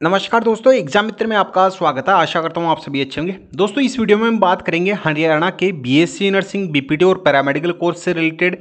नमस्कार दोस्तों, एग्जाम मित्र में आपका स्वागत है। आशा करता हूँ आप सभी अच्छे होंगे। दोस्तों, इस वीडियो में हम बात करेंगे हरियाणा के बीएससी नर्सिंग, बीपीटी और पैरामेडिकल कोर्स से रिलेटेड।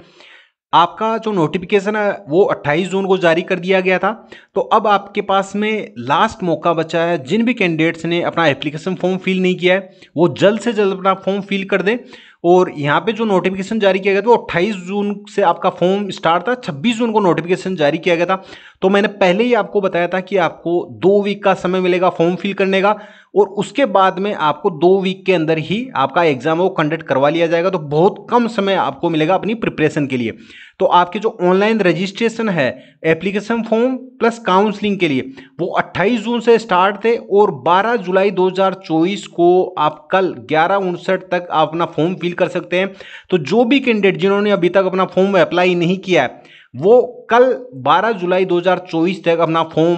आपका जो नोटिफिकेशन है वो 28 जून को जारी कर दिया गया था। तो अब आपके पास में लास्ट मौका बचा है। जिन भी कैंडिडेट्स ने अपना एप्लीकेशन फॉर्म फिल नहीं किया है वो जल्द से जल्द अपना फॉर्म फिल कर दें। और यहाँ पे जो नोटिफिकेशन जारी किया गया था वो 28 जून से आपका फॉर्म स्टार्ट था, 26 जून को नोटिफिकेशन जारी किया गया था। तो मैंने पहले ही आपको बताया था कि आपको 2 वीक का समय मिलेगा फॉर्म फिल करने का, और उसके बाद में आपको 2 वीक के अंदर ही आपका एग्जाम वो कंडक्ट करवा लिया जाएगा। तो बहुत कम समय आपको मिलेगा अपनी प्रिपरेशन के लिए। तो आपके जो ऑनलाइन रजिस्ट्रेशन है एप्लीकेशन फॉर्म प्लस काउंसलिंग के लिए वो 28 जून से स्टार्ट थे, और 12 जुलाई 2024 को आप कल 11:59 तक आप अपना फॉर्म फिल कर सकते हैं। तो जो भी कैंडिडेट जिन्होंने अभी तक अपना फॉर्म अप्लाई नहीं किया है वो कल 12 जुलाई 2024 तक अपना फॉर्म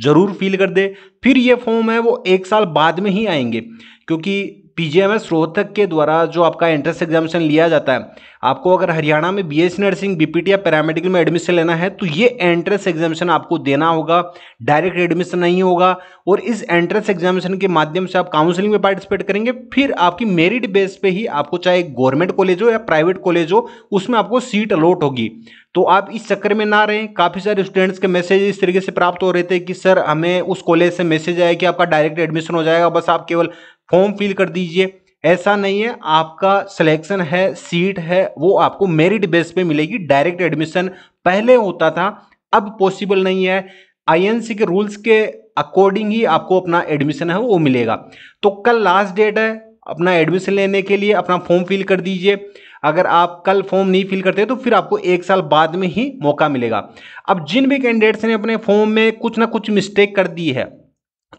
जरूर फिल कर दे। फिर ये फॉर्म है वो 1 साल बाद में ही आएंगे, क्योंकि पीजीएमएस रोहतक के द्वारा जो आपका एंट्रेंस एग्जामिनेशन लिया जाता है, आपको अगर हरियाणा में बीएससी नर्सिंग, बीपीटी या पैरामेडिकल में एडमिशन लेना है तो ये एंट्रेंस एग्जामिनेशन आपको देना होगा, डायरेक्ट एडमिशन नहीं होगा। और इस एंट्रेंस एग्जामिनेशन के माध्यम से आप काउंसलिंग में पार्टिसिपेट करेंगे। फिर आपकी मेरिट बेस पे ही आपको, चाहे गवर्नमेंट कॉलेज हो या प्राइवेट कॉलेज हो, उसमें आपको सीट अलॉट होगी। तो आप इस चक्कर में ना रहें। काफ़ी सारे स्टूडेंट्स के मैसेज इस तरीके से प्राप्त हो रहे थे कि सर हमें उस कॉलेज से मैसेज आया कि आपका डायरेक्ट एडमिशन हो जाएगा, बस आप केवल फॉर्म फिल कर दीजिए। ऐसा नहीं है, आपका सिलेक्शन है, सीट है, वो आपको मेरिट बेस पे मिलेगी। डायरेक्ट एडमिशन पहले होता था, अब पॉसिबल नहीं है। आईएनसी के रूल्स के अकॉर्डिंग ही आपको अपना एडमिशन है वो मिलेगा। तो कल लास्ट डेट है अपना एडमिशन लेने के लिए, अपना फॉर्म फिल कर दीजिए। अगर आप कल फॉर्म नहीं फिल करते तो फिर आपको 1 साल बाद में ही मौका मिलेगा। अब जिन भी कैंडिडेट्स ने अपने फॉर्म में कुछ ना कुछ मिस्टेक कर दी है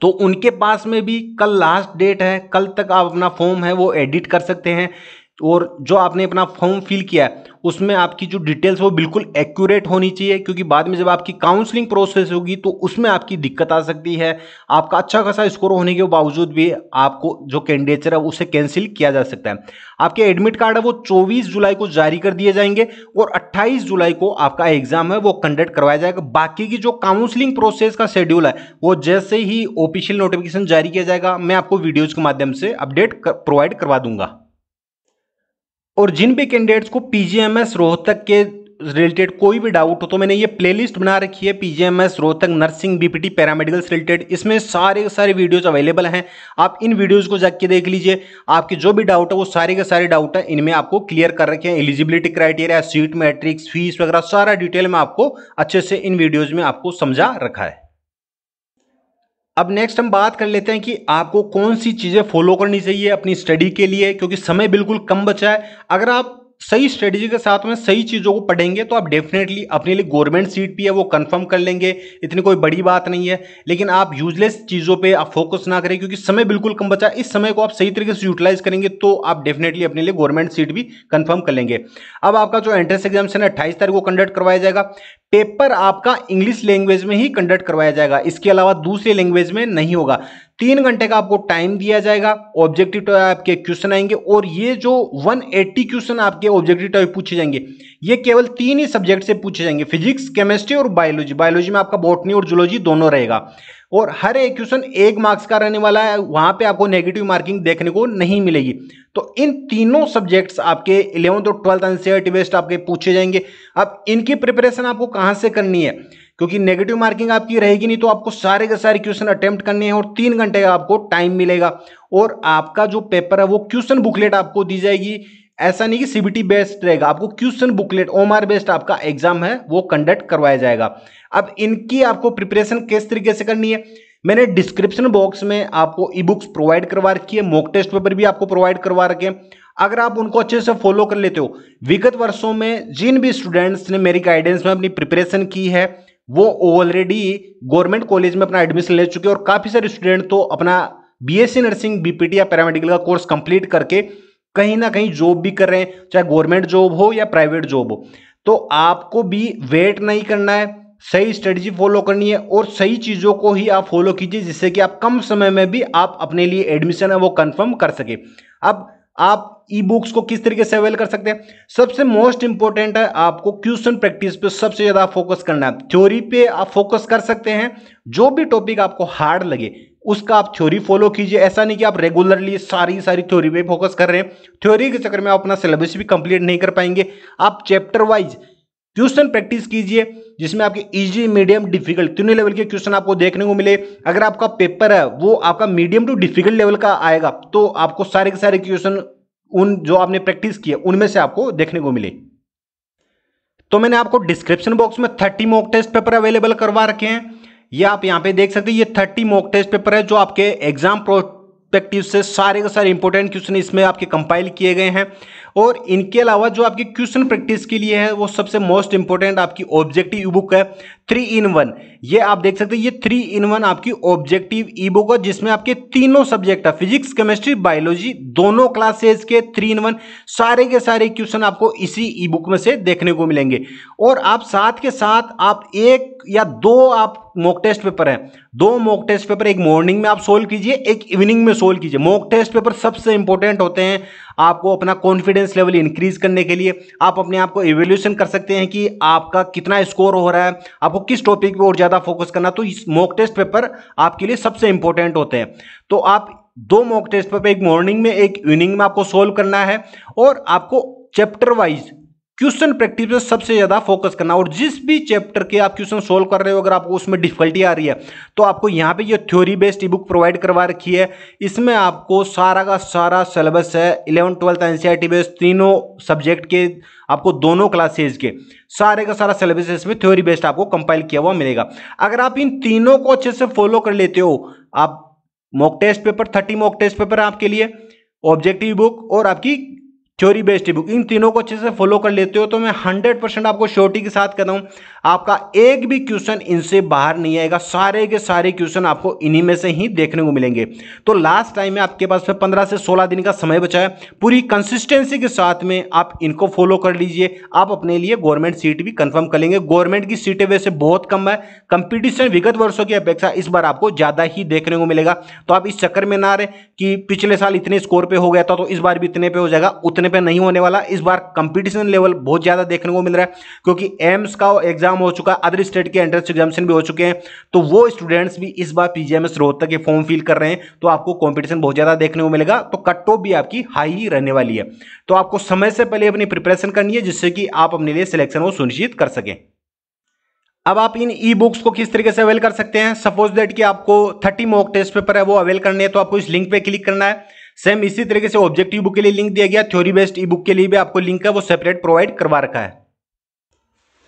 तो उनके पास में भी कल लास्ट डेट है, कल तक आप अपना फॉर्म है वो एडिट कर सकते हैं। और जो आपने अपना फॉर्म फिल किया है उसमें आपकी जो डिटेल्स वो बिल्कुल एक्यूरेट होनी चाहिए, क्योंकि बाद में जब आपकी काउंसलिंग प्रोसेस होगी तो उसमें आपकी दिक्कत आ सकती है। आपका अच्छा खासा स्कोर होने के बावजूद भी आपको जो कैंडिडेचर है उसे कैंसिल किया जा सकता है। आपके एडमिट कार्ड है वो 24 जुलाई को जारी कर दिए जाएंगे, और 28 जुलाई को आपका एग्जाम है वो कंडक्ट करवाया जाएगा। बाकी की जो काउंसलिंग प्रोसेस का शेड्यूल है वो जैसे ही ऑफिशियल नोटिफिकेशन जारी किया जाएगा मैं आपको वीडियोज के माध्यम से अपडेट प्रोवाइड करवा दूंगा। और जिन भी कैंडिडेट्स को पीजीएमएस रोहतक के रिलेटेड कोई भी डाउट हो तो मैंने ये प्लेलिस्ट बना रखी है, पीजीएमएस रोहतक नर्सिंग, बीपीटी, पैरामेडिकल से रिलेटेड। इसमें सारे के सारे वीडियोज अवेलेबल हैं, आप इन वीडियोज को जाके देख लीजिए। आपके जो भी डाउट है वो सारे के सारे डाउट है इनमें आपको क्लियर कर रखे हैं। Eligibility criteria, seat matrix, fees वगैरह सारा डिटेल में आपको अच्छे से इन वीडियोज में आपको समझा रखा है। अब नेक्स्ट हम बात कर लेते हैं कि आपको कौन सी चीज़ें फॉलो करनी चाहिए अपनी स्टडी के लिए, क्योंकि समय बिल्कुल कम बचा है। अगर आप सही स्ट्रेटजी के साथ में सही चीज़ों को पढ़ेंगे तो आप डेफिनेटली अपने लिए गवर्नमेंट सीट भी है वो कंफर्म कर लेंगे, इतनी कोई बड़ी बात नहीं है। लेकिन आप यूजलेस चीज़ों पे आप फोकस ना करें, क्योंकि समय बिल्कुल कम बचा है। इस समय को आप सही तरीके से यूटिलाइज करेंगे तो आप डेफिनेटली अपने लिए गवर्नमेंट सीट भी कंफर्म कर लेंगे। अब आपका जो एंट्रेंस एग्जामिनेशन है 28 तारीख को कंडक्ट करवाया जाएगा। पेपर आपका इंग्लिश लैंग्वेज में ही कंडक्ट करवाया जाएगा, इसके अलावा दूसरी लैंग्वेज में नहीं होगा। 3 घंटे का आपको टाइम दिया जाएगा। ऑब्जेक्टिव टाइप आपके क्वेश्चन आएंगे, और ये जो 180 क्वेश्चन आपके ऑब्जेक्टिव टाइप पूछे जाएंगे ये केवल 3 ही सब्जेक्ट से पूछे जाएंगे, फिजिक्स, केमिस्ट्री और बायोलॉजी। बायोलॉजी में आपका बॉटनी और जूलॉजी दोनों रहेगा, और हर एक क्वेश्चन 1 मार्क्स का रहने वाला है। वहां पे आपको नेगेटिव मार्किंग देखने को नहीं मिलेगी। तो इन तीनों सब्जेक्ट्स आपके 11th और 12th एनसीईआरटी बेस्ड आपके पूछे जाएंगे। अब इनकी प्रिपरेशन आपको कहां से करनी है, क्योंकि नेगेटिव मार्किंग आपकी रहेगी नहीं, तो आपको सारे के सारे क्वेश्चन अटेम्प्ट करने हैं, और 3 घंटे का आपको टाइम मिलेगा। और आपका जो पेपर है वो क्वेश्चन बुकलेट आपको दी जाएगी। ऐसा नहीं कि सीबीटी बेस्ड रहेगा, आपको क्वेश्चन बुकलेट ओएमआर बेस्ड आपका एग्जाम है वो कंडक्ट करवाया जाएगा। अब इनकी आपको प्रिपरेशन किस तरीके से करनी है, मैंने डिस्क्रिप्शन बॉक्स में आपको ई बुक्स प्रोवाइड करवा रखी है, मॉक टेस्ट पेपर भी आपको प्रोवाइड करवा रखे हैं। अगर आप उनको अच्छे से फॉलो कर लेते हो, विगत वर्षों में जिन भी स्टूडेंट्स ने मेरी गाइडेंस में अपनी प्रिपरेशन की है वो ऑलरेडी गवर्नमेंट कॉलेज में अपना एडमिशन ले चुके हैं, और काफी सारे स्टूडेंट तो अपना बीएससी नर्सिंग, बीपीटी या पैरामेडिकल का कोर्स कंप्लीट करके कहीं ना कहीं जॉब भी कर रहे हैं, चाहे गवर्नमेंट जॉब हो या प्राइवेट जॉब हो। तो आपको भी वेट नहीं करना है, सही स्ट्रेटजी फॉलो करनी है, और सही चीजों को ही आप फॉलो कीजिए, जिससे कि आप कम समय में भी आप अपने लिए एडमिशन है वो कंफर्म कर सके। अब आप ई बुक्स को किस तरीके से अवेल कर सकते हैं। सबसे मोस्ट इंपॉर्टेंट है आपको क्वेश्चन प्रैक्टिस पे सबसे ज्यादा फोकस करना है। थ्योरी पे आप फोकस कर सकते हैं, जो भी टॉपिक आपको हार्ड लगे उसका आप थ्योरी फॉलो कीजिए। ऐसा नहीं कि आप रेगुलरली सारी थ्योरी पे फोकस कर रहे हैं, थ्योरी के चक्कर में आप अपना सिलेबस भी कंप्लीट नहीं कर पाएंगे। आप चैप्टर वाइज क्वेश्चन प्रैक्टिस कीजिए, जिसमें आपके इजी, मीडियम, डिफिकल्ट तीनों लेवल के क्वेश्चन आपको देखने को मिले। अगर आपका पेपर है वो आपका मीडियम टू डिफिकल्ट लेवल का आएगा, तो आपको सारे के सारे क्वेश्चन उन जो आपने प्रैक्टिस किया उनमें से आपको देखने को मिले। तो मैंने आपको डिस्क्रिप्शन बॉक्स में 30 मॉक टेस्ट पेपर अवेलेबल करवा रखे हैं। ये आप यहां पे देख सकते हैं, ये 30 मॉक टेस्ट पेपर है जो आपके एग्जाम प्रोस्पेक्टिव से सारे के सारे इंपॉर्टेंट क्वेश्चन इसमें आपके कंपाइल किए गए हैं। और इनके अलावा जो आपकी क्वेश्चन प्रैक्टिस के लिए है वो सबसे मोस्ट इंपॉर्टेंट आपकी ऑब्जेक्टिव ई बुक है 3-in-1। ये आप देख सकते हैं, ये 3-in-1 आपकी ऑब्जेक्टिव ई बुक है, जिसमें आपके तीनों सब्जेक्ट है, फिजिक्स, केमिस्ट्री, बायोलॉजी, दोनों क्लासेस के 3-in-1 सारे के सारे क्वेश्चन आपको इसी ई बुक में से देखने को मिलेंगे। और आप साथ के साथ आप एक या दो आप मॉक टेस्ट पेपर है, 2 मॉक टेस्ट पेपर, एक मॉर्निंग में आप सोल्व कीजिए, एक इवनिंग में सोल्व कीजिए। मॉक टेस्ट पेपर सबसे इंपॉर्टेंट होते हैं आपको अपना कॉन्फिडेंस लेवल इंक्रीज करने के लिए। आप अपने आप को इवैल्यूएशन कर सकते हैं कि आपका कितना स्कोर हो रहा है, आपको किस टॉपिक पे और ज्यादा फोकस करना। तो इस मॉक टेस्ट पेपर आपके लिए सबसे इंपॉर्टेंट होते हैं। तो आप 2 मॉक टेस्ट पेपर, एक मॉर्निंग में एक इवनिंग में आपको सोल्व करना है, और आपको चैप्टर वाइज क्वेश्चन प्रैक्टिस पे सबसे ज्यादा फोकस करना। और जिस भी चैप्टर के आप क्वेश्चन सोल्व कर रहे हो, अगर आपको उसमें डिफिकल्टी आ रही है, तो आपको यहाँ पे ये थ्योरी बेस्ड ई बुक प्रोवाइड करवा रखी है। इसमें आपको सारा का सारा सिलेबस है, 11th 12th एनसीईआरटी बेस्ड तीनों सब्जेक्ट के, आपको दोनों क्लासेज के सारे का सारा सिलेबस इसमें थ्योरी बेस्ड आपको कंपाइल किया हुआ मिलेगा। अगर आप इन तीनों को अच्छे से फॉलो कर लेते हो, आप mock test paper 30 mock test paper है आपके लिए, ऑब्जेक्टिव बुक और आपकी थ्योरी बेस्ड बुक, इन तीनों को अच्छे से फॉलो कर लेते हो, तो मैं 100% आपको श्योरिटी के साथ कहता हूं आपका एक भी क्वेश्चन इनसे बाहर नहीं आएगा। सारे के सारे क्वेश्चन आपको इन्हीं में से ही देखने को मिलेंगे। तो लास्ट टाइम में आपके पास में 15 से 16 दिन का समय बचा है, पूरी कंसिस्टेंसी के साथ में आप इनको फॉलो कर लीजिए। आप अपने लिए गवर्नमेंट सीट भी कंफर्म कर लेंगे। गवर्नमेंट की सीटें वैसे बहुत कम है, कंपटीशन विगत वर्षों की अपेक्षा इस बार आपको ज्यादा ही देखने को मिलेगा। तो आप इस चक्कर में ना रहे कि पिछले साल इतने स्कोर पे हो गया था तो इस बार भी इतने पे हो जाएगा, उतने पे नहीं होने वाला। इस बार कंपटीशन लेवल बहुत ज्यादा देखने को मिल रहा है, क्योंकि एम्स का एग्जाम हो चुका है, अदर स्टेट के एंट्रेंस एग्जामिनेशन भी हो चुके हैं, तो वो स्टूडेंट्स भी इस बार पीजीएमएस रोहतक के फॉर्म फिल कर रहे हैं, तो आपको कंपटीशन बहुत ज्यादा देखने को मिलेगा। तो कट ऑफ भी आपकी हाई ही रहने वाली है। तो आपको समय से पहले अपनी प्रिपरेशन करनी है, जिससे कि आप अपने लिए सिलेक्शन वो सुनिश्चित कर सकें। अब आप इन ई बुक्स को किस तरीके से अवेल कर सकते हैं। सपोज दैट कि आपको 30 मॉक टेस्ट पेपर है वो अवेल करने है, तो आपको इस लिंक पे क्लिक करना है। सेम इसी तरीके से ऑब्जेक्टिव बुक के लिए लिंक दिया गया, थ्योरी बेस्ड ई बुक के लिए भी आपको लिंक है वो सेपरेट प्रोवाइड करवा रखा है।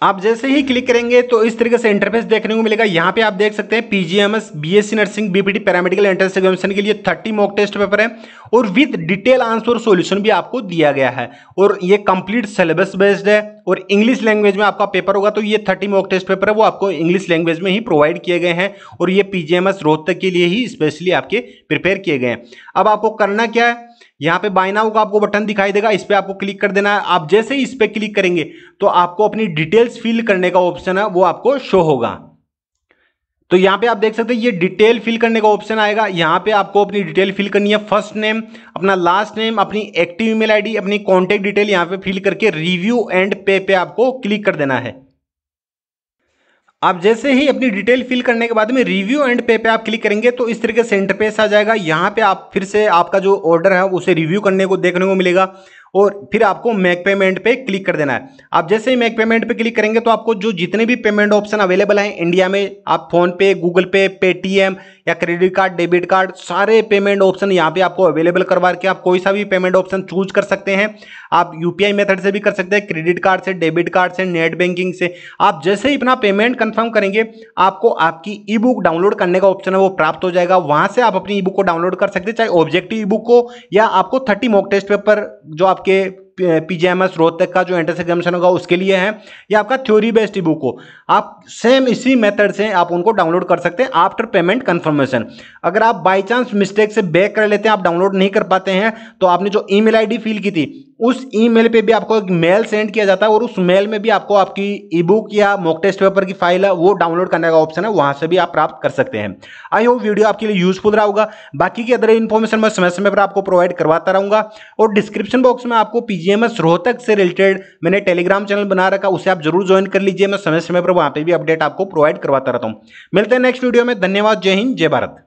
आप जैसे ही क्लिक करेंगे तो इस तरीके से इंटरफेस देखने को मिलेगा। यहाँ पे आप देख सकते हैं PGMS, BSc nursing, BPT paramedical entrance examination के लिए 30 मॉक टेस्ट पेपर है, और विद डिटेल आंसर सॉल्यूशन भी आपको दिया गया है, और ये कंप्लीट सिलेबस बेस्ड है, और इंग्लिश लैंग्वेज में आपका पेपर होगा। तो ये 30 मॉक टेस्ट पेपर है वो आपको इंग्लिश लैंग्वेज में ही प्रोवाइड किए गए हैं, और ये पीजीएमएस रोहतक के लिए ही स्पेशली आपके प्रिपेयर किए गए हैं। अब आपको करना क्या है, यहाँ पे बाय नाउ का आपको बटन दिखाई देगा, इस पे आपको क्लिक कर देना है। आप जैसे ही इस पे क्लिक करेंगे तो आपको अपनी डिटेल्स फिल करने का ऑप्शन है वो आपको शो होगा। तो यहाँ पे आप देख सकते हैं ये डिटेल फिल करने का ऑप्शन आएगा। यहाँ पे आपको अपनी डिटेल फिल करनी है, फर्स्ट नेम, अपना लास्ट नेम, अपनी एक्टिव ईमेल आईडी, अपनी कॉन्टेक्ट डिटेल यहाँ पे फिल करके रिव्यू एंड पे आपको क्लिक कर देना है। आप जैसे ही अपनी डिटेल फिल करने के बाद में रिव्यू एंड पे आप क्लिक करेंगे तो इस तरीके से इंटरफेस आ जाएगा। यहाँ पे आप फिर से आपका जो ऑर्डर है उसे रिव्यू करने को देखने को मिलेगा, और फिर आपको मेक पेमेंट पे क्लिक कर देना है। आप जैसे ही मेक पेमेंट पे क्लिक करेंगे तो आपको जो जितने भी पेमेंट ऑप्शन अवेलेबल हैं इंडिया में, आप फोन पे, गूगल पे, पेटीएम या क्रेडिट कार्ड, डेबिट कार्ड, सारे पेमेंट ऑप्शन यहाँ पे आपको अवेलेबल करवा के आप कोई सा भी पेमेंट ऑप्शन चूज कर सकते हैं। आप यूपीआई मेथड से भी कर सकते हैं, क्रेडिट कार्ड से, डेबिट कार्ड से, नेट बैंकिंग से। आप जैसे ही अपना पेमेंट कंफर्म करेंगे आपको आपकी ई बुक डाउनलोड करने का ऑप्शन है वो प्राप्त हो जाएगा। वहां से आप अपनी ई बुक को डाउनलोड कर सकते हैं, चाहे ऑब्जेक्टिव ई बुक हो या आपको 30 मॉक टेस्ट पेपर जो आपके PGIMS रोहतक का जो एंट्रेंस एग्जामिनेशन होगा उसके लिए है, या आपका थ्योरी बेस्ड ई बुक हो, आप सेम इसी मेथड से आप उनको डाउनलोड कर सकते हैं आफ्टर पेमेंट कंफर्मेशन। अगर आप बाई चांस मिस्टेक से बैक कर लेते हैं, आप डाउनलोड नहीं कर पाते हैं, तो आपने जो ईमेल आईडी फिल की थी उस ईमेल पे भी आपको एक मेल सेंड किया जाता है और उस मेल में भी आपको आपकी ई बुक या मॉक टेस्ट पेपर की फाइल है वो डाउनलोड करने का ऑप्शन है, वहां से भी आप प्राप्त कर सकते हैं। आई होप वीडियो आपके लिए यूजफुल रहा होगा। बाकी की अदर इन्फॉर्मेशन मैं समय समय पर आपको प्रोवाइड करवाता रहूंगा, और डिस्क्रिप्शन बॉक्स में आपको PGIMS रोहतक से रिलेटेड मैंने टेलीग्राम चैनल बना रखा, उसे आप जरूर ज्वाइन कर लीजिए। मैं समय समय पर वहां पर भी अपडेट आपको प्रोवाइड करवाता रहता हूं। मिलते हैं नेक्स्ट वीडियो में। धन्यवाद। जय हिंद, जय भारत।